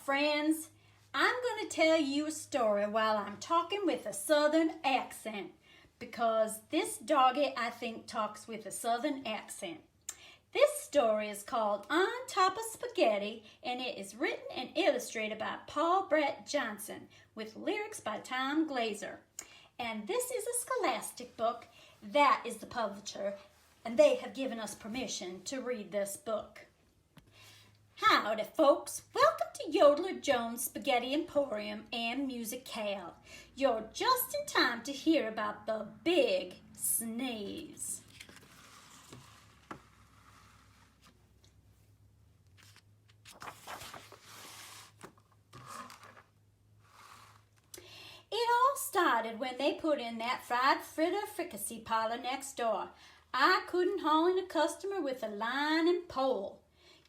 friends. I'm going to tell you a story while I'm talking with a southern accent because this doggy, I think, talks with a southern accent. This story is called On Top of Spaghetti, and it is written and illustrated by Paul Brett Johnson with lyrics by Tom Glazer. And this is a Scholastic book. That is the publisher, and they have given us permission to read this book. Howdy, folks. Welcome to Yodeler Jones Spaghetti Emporium and Musicale. You're just in time to hear about the big sneeze. It all started when they put in that fried fritter fricassee parlor next door. I couldn't haul in a customer with a line and pole.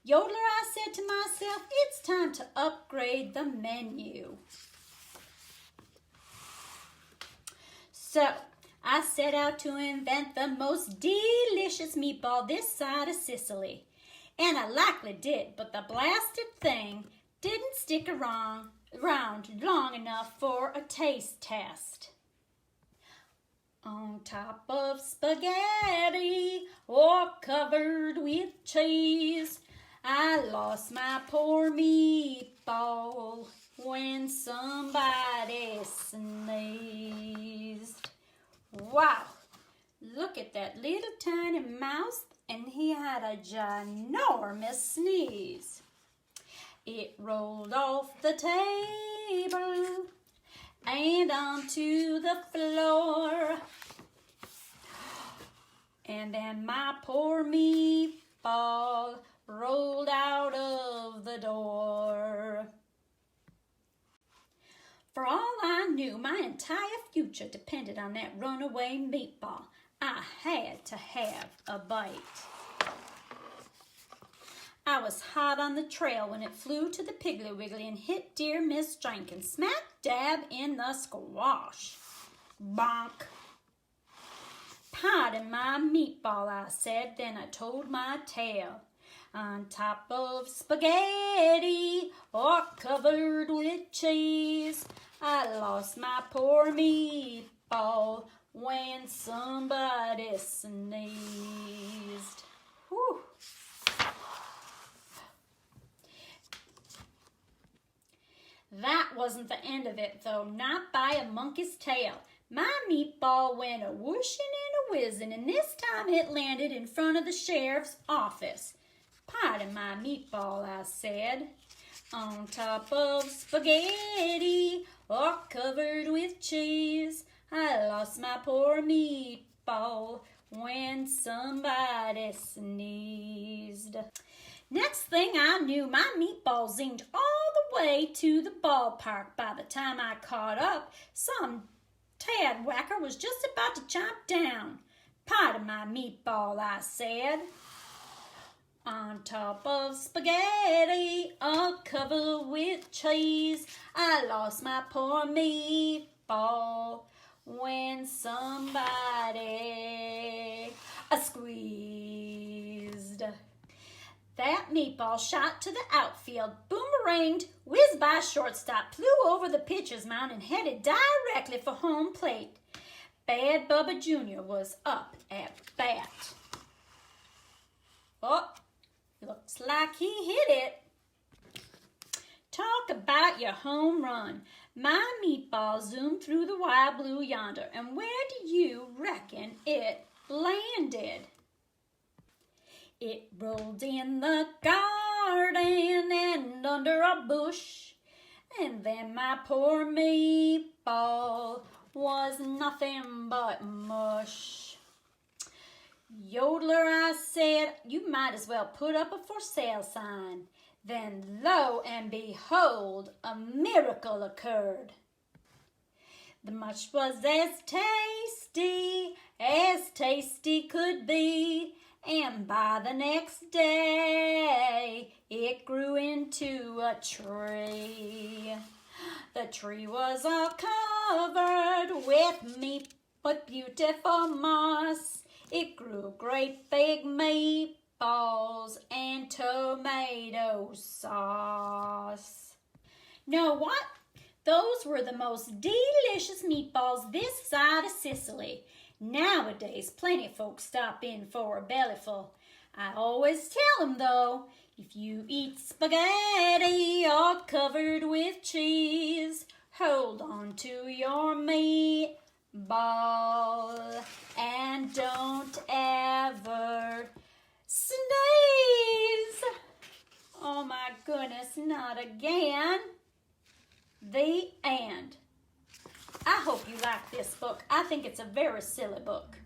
Yodeler, I said to myself, it's time to upgrade the menu. So, I set out to invent the most delicious meatball this side of Sicily. And I likely did, but the blasted thing didn't stick around long enough for a taste test. On top of spaghetti, or covered with cheese, I lost my poor meatball when somebody sneezed. Wow, look at that little tiny mouse, and he had a ginormous sneeze. It rolled off the table and onto the floor. And then my poor meatball rolled out of the door. For all I knew, my entire future depended on that runaway meatball. I had to have a bite. I was hot on the trail when it flew to the Piggly Wiggly and hit dear Miss Jenkins smack dab in the squash. Bonk. Pardon my meatball, I said, then I told my tale. On top of spaghetti, or covered with cheese, I lost my poor meatball when somebody sneezed. Whew. That wasn't the end of it, though, not by a monkey's tail. My meatball went a whooshing and a whizzing, and this time it landed in front of the sheriff's office. Pardon my meatball, I said. On top of spaghetti, or covered with cheese, I lost my poor meatball when somebody sneezed. Next thing I knew, my meatball zinged all the way to the ballpark. By the time I caught up, some tad whacker was just about to chomp down. Pardon my meatball, I said. On top of spaghetti, all covered with cheese, I lost my poor meatball when somebody squeezed. That meatball shot to the outfield, boomeranged, whizzed by shortstop, flew over the pitcher's mound, and headed directly for home plate. Bad Bubba Jr. was up at bat. Oh, looks like he hit it. Talk about your home run. My meatball zoomed through the wide blue yonder, and where do you reckon it landed? It rolled in the garden and under a bush, and then my poor meatball was nothing but mush. Yodeler, I said, you might as well put up a for sale sign. Then lo and behold, a miracle occurred. The mush was as tasty could be, and by the next day, it grew into a tree. The tree was all covered with meat, but beautiful moss. It grew great big meatballs and tomato sauce. Know what? Those were the most delicious meatballs this side of Sicily. Nowadays, plenty folks stop in for a bellyful. I always tell 'em though, if you eat spaghetti all covered with cheese, hold on to your meatball and don't ever sneeze. Oh my goodness, not again. The end. I hope you like this book. I think it's a very silly book.